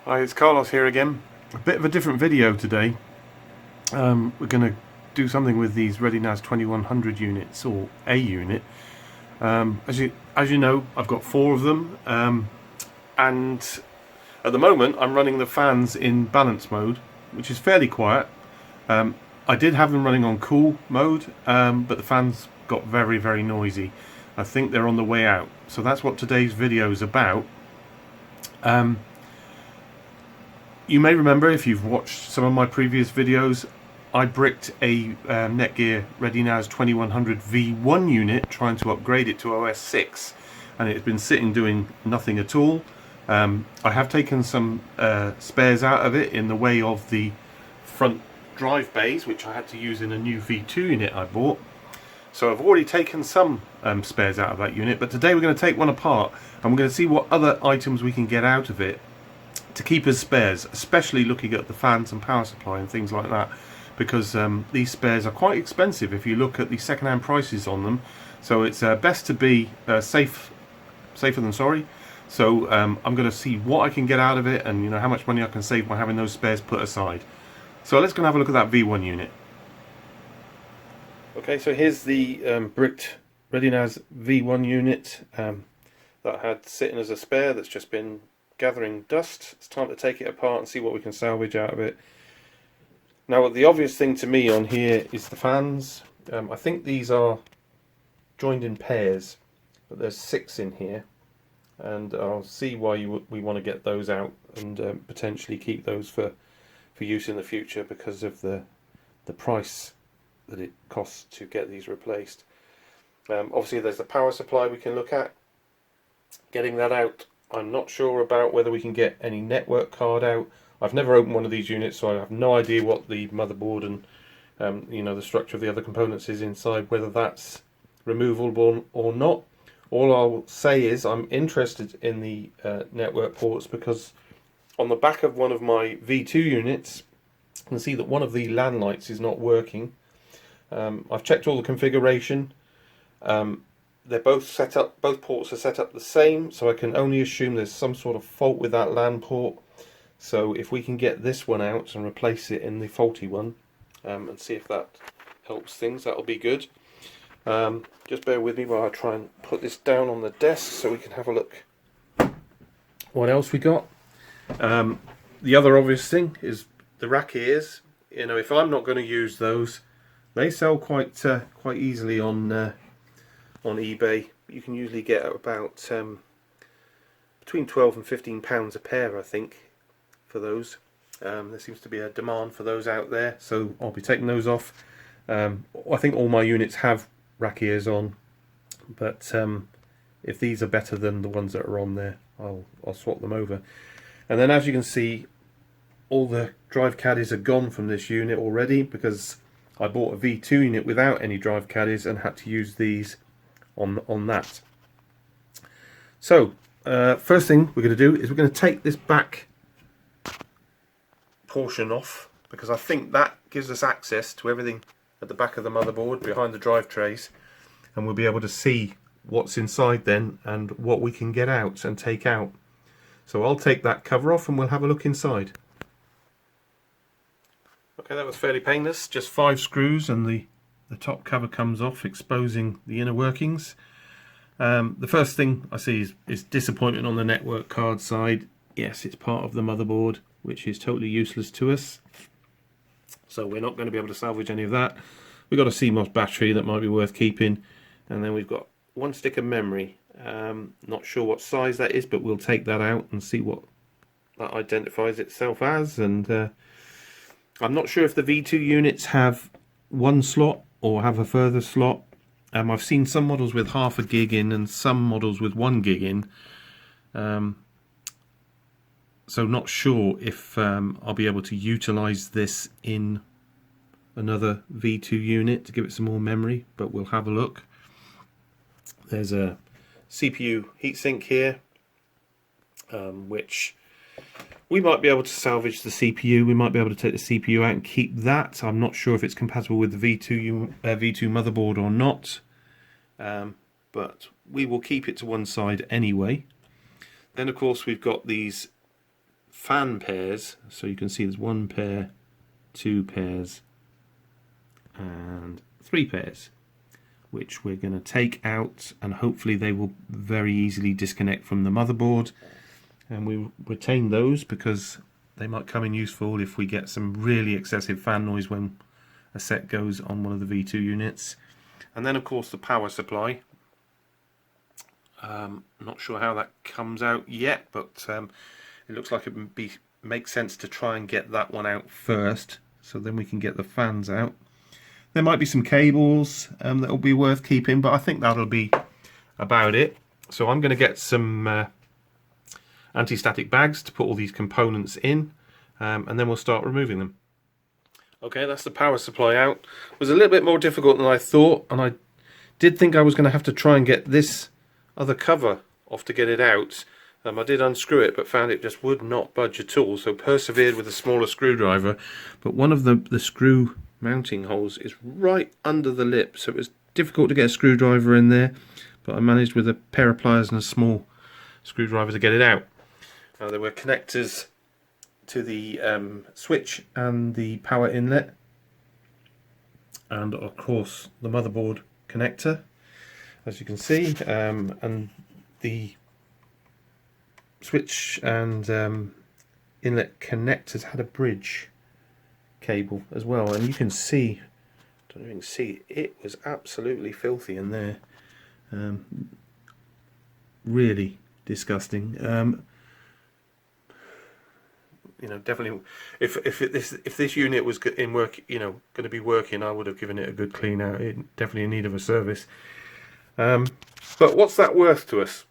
Hi, it's Carlos here again. A bit of a different video today. We're going to do something with these ReadyNAS 2100 units, or a unit. As you know, I've got 4 of them, and at the moment I'm running the fans in balance mode, which is fairly quiet. I did have them running on cool mode, but the fans got very, very noisy. I think they're on the way out, so that's what today's video is about. You may remember, if you've watched some of my previous videos, I bricked a Netgear ReadyNAS 2100 V1 unit trying to upgrade it to OS 6, and it's been sitting doing nothing at all. I have taken some spares out of it in the way of the front drive bays, which I had to use in a new V2 unit I bought. So I've already taken some spares out of that unit, but today we're going to take one apart and we're going to see what other items we can get out of it to keep as spares, especially looking at the fans and power supply and things like that, because these spares are quite expensive if you look at the second-hand prices on them. So it's best to be safer than sorry. So I'm going to see what I can get out of it, and how much money I can save by having those spares put aside. So let's go and have a look at that V1 unit. Okay, so here's the bricked ReadyNAS V1 unit that I had sitting as a spare that's just been gathering dust. It's time to take it apart and see what we can salvage out of it. Now, the obvious thing to me on here is the fans. I think these are joined in pairs, but there's 6 in here, and I'll see why we want to get those out and potentially keep those for use in the future because of the price that it costs to get these replaced. Obviously there's the power supply we can look at. Getting that out, I'm not sure about whether we can get any network card out. I've never opened one of these units, so I have no idea what the motherboard and the structure of the other components is inside, whether that's removable or not. All I'll say is I'm interested in the network ports, because on the back of one of my V2 units you can see that one of the LAN lights is not working. I've checked all the configuration. They're both set up, both ports are set up the same, so I can only assume there's some sort of fault with that LAN port. So if we can get this one out and replace it in the faulty one, and see if that helps things, that'll be good. Just bear with me while I try and put this down on the desk so we can have a look what else we got. The other obvious thing is the rack ears. If I'm not going to use those, they sell quite easily on eBay. You can usually get about between 12 and 15 pounds a pair, I think, for those. There seems to be a demand for those out there, so I'll be taking those off. I think all my units have rack ears on, but if these are better than the ones that are on there, I'll swap them over. And then, as you can see, all the drive caddies are gone from this unit already, because I bought a V2 unit without any drive caddies and had to use these on that. So first thing we're going to do is we're going to take this back portion off, because I think that gives us access to everything at the back of the motherboard behind the drive trays, and we'll be able to see what's inside then and what we can get out and take out. So I'll take that cover off and we'll have a look inside. Okay, that was fairly painless, just 5 screws and the top cover comes off, exposing the inner workings. The first thing I see is disappointment on the network card side. Yes, it's part of the motherboard, which is totally useless to us, so we're not going to be able to salvage any of that. We've got a CMOS battery that might be worth keeping, and then we've got 1 stick of memory. Not sure what size that is, but we'll take that out and see what that identifies itself as. And I'm not sure if the V2 units have 1 slot or have a further slot. I've seen some models with half a gig in and some models with 1 gig in. So not sure if I'll be able to utilize this in another V2 unit to give it some more memory, but we'll have a look. There's a CPU heatsink here, which we might be able to salvage the CPU. We might be able to take the CPU out and keep that. I'm not sure if it's compatible with the V2 motherboard or not, but we will keep it to one side anyway. Then of course we've got these fan pairs. So you can see there's 1 pair, 2 pairs, and 3 pairs, which we're going to take out, and hopefully they will very easily disconnect from the motherboard, and we retain those because they might come in useful if we get some really excessive fan noise when a set goes on one of the V2 units. And then of course the power supply. Not sure how that comes out yet, but it looks like it would make sense to try and get that one out first, so then we can get the fans out. There might be some cables that will be worth keeping, but I think that'll be about it. So I'm going to get some anti-static bags to put all these components in, and then we'll start removing them. Okay, that's the power supply out. It was a little bit more difficult than I thought, and I did think I was going to have to try and get this other cover off to get it out. I did unscrew it, but found it just would not budge at all, so persevered with a smaller screwdriver. But one of the screw mounting holes is right under the lip, so it was difficult to get a screwdriver in there, but I managed with a pair of pliers and a small screwdriver to get it out. There were connectors to the switch and the power inlet, and of course the motherboard connector, as you can see, and the switch and inlet connectors had a bridge cable as well, and you can see, don't even see, it was absolutely filthy in there. Really disgusting. You know, definitely, if this unit was in work, you know, going to be working, I would have given it a good clean out. It definitely in need of a service. But what's that worth to us?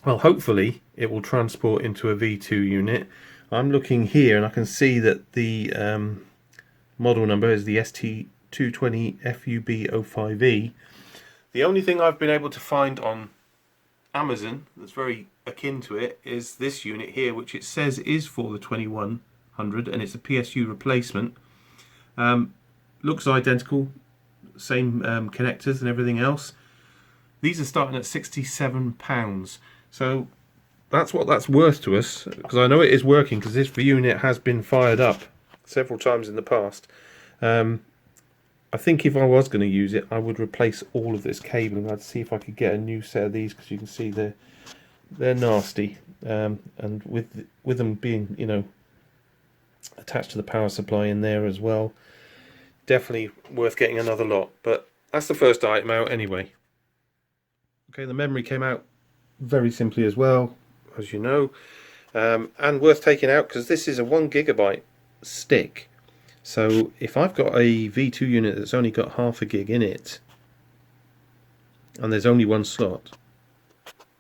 Well, hopefully it will transport into a V2 unit. I'm looking here and I can see that the model number is the ST220FUB05E. The only thing I've been able to find on Amazon that's very akin to it is this unit here, which it says is for the 2100, and it's a PSU replacement. Looks identical, same connectors and everything else. These are starting at £67, so that's what that's worth to us, because I know it is working, because this unit has been fired up several times in the past. I think if I was going to use it, I would replace all of this cabling. I'd see if I could get a new set of these, because you can see they're nasty, and with them being, you know, attached to the power supply in there as well, definitely worth getting another lot. But that's the first item out anyway. Okay, the memory came out very simply as well, as you know, and worth taking out because this is a 1 GB stick. So if I've got a V2 unit that's only got half a gig in it, and there's only one slot,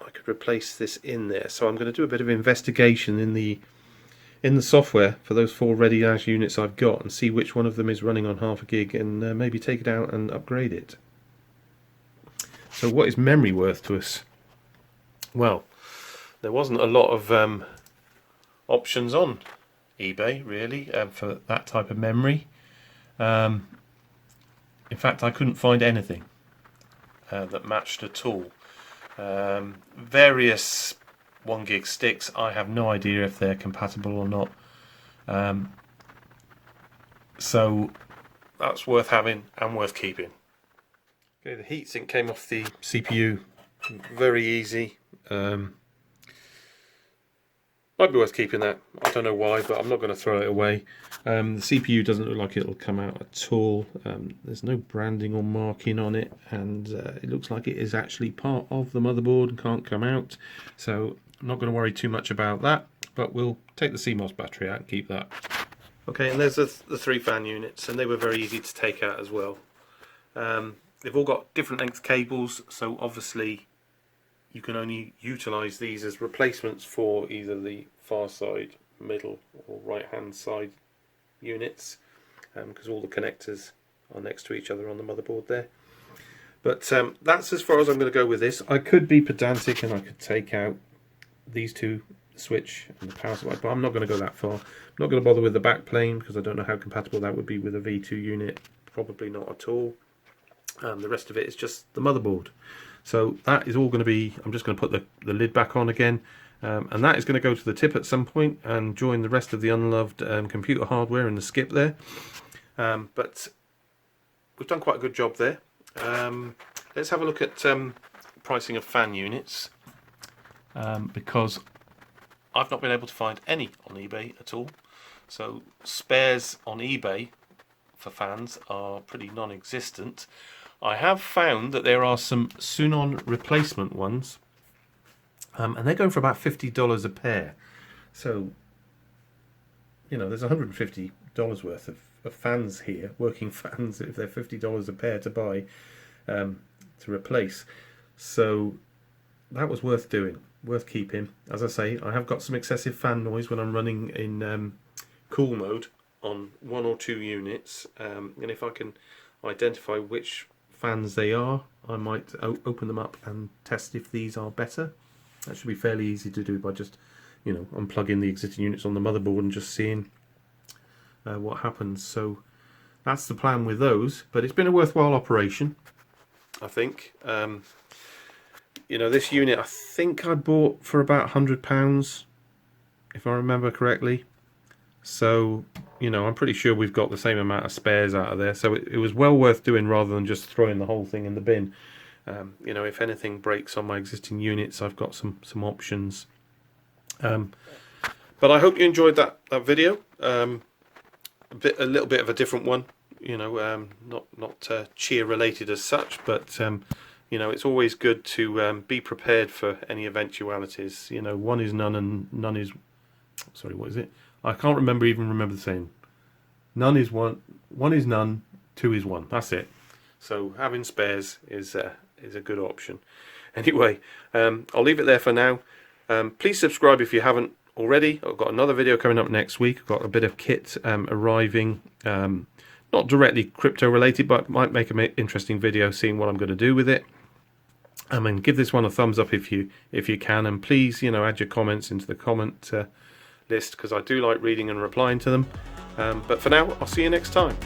I could replace this in there. So I'm going to do a bit of investigation in the software for those 4 ReadyNAS units I've got, and see which one of them is running on half a gig, and maybe take it out and upgrade it. So what is memory worth to us? Well, there wasn't a lot of options on eBay really for that type of memory. In fact, I couldn't find anything that matched at all. Various 1 gig sticks, I have no idea if they're compatible or not. So that's worth having and worth keeping. Okay, the heatsink came off the CPU, very easy. Might be worth keeping that. I don't know why, but I'm not going to throw it away. The CPU doesn't look like it'll come out at all. There's no branding or marking on it, and it looks like it is actually part of the motherboard and can't come out. So I'm not going to worry too much about that, but we'll take the CMOS battery out and keep that. Okay, and there's the 3 fan units, and they were very easy to take out as well. They've all got different length cables, so obviously you can only utilise these as replacements for either the far side, middle or right hand side units, because all the connectors are next to each other on the motherboard there. But that's as far as I'm going to go with this. I could be pedantic and I could take out these 2, the switch and the power supply, but I'm not going to go that far. I'm not going to bother with the back plane because I don't know how compatible that would be with a V2 unit. Probably not at all. The rest of it is just the motherboard. So that is all going to be, I'm just going to put the lid back on again, and that is going to go to the tip at some point and join the rest of the unloved computer hardware in the skip there. But we've done quite a good job there. Let's have a look at pricing of fan units, because I've not been able to find any on eBay at all. So spares on eBay for fans are pretty non-existent. I have found that there are some Sunon replacement ones, and they're going for about $50 a pair. So, you know, there's $150 worth of fans here, working fans, if they're $50 a pair to buy, to replace. So that was worth doing, worth keeping. As I say, I have got some excessive fan noise when I'm running in cool mode on 1 or 2 units, and if I can identify which fans they are, I might open them up and test if these are better. That should be fairly easy to do by just, you know, unplugging the existing units on the motherboard and just seeing what happens. So that's the plan with those, but it's been a worthwhile operation, I think. You know, this unit I think I bought for about £100, if I remember correctly. So, you know, I'm pretty sure we've got the same amount of spares out of there. So it was well worth doing rather than just throwing the whole thing in the bin. You know, if anything breaks on my existing units, I've got some options. But I hope you enjoyed that video. A little bit of a different one. You know, not cheer related as such, but you know, it's always good to be prepared for any eventualities. You know, one is none and none is, sorry, what is it? I can't remember the saying. None is one, one is none, two is one. That's it. So having spares is a good option. Anyway, I'll leave it there for now. Please subscribe if you haven't already. I've got another video coming up next week. I've got a bit of kit arriving, not directly crypto related, but might make an interesting video seeing what I'm going to do with it. And give this one a thumbs up if you can, and please, you know, add your comments into the comment list, because I do like reading and replying to them. But for now, I'll see you next time.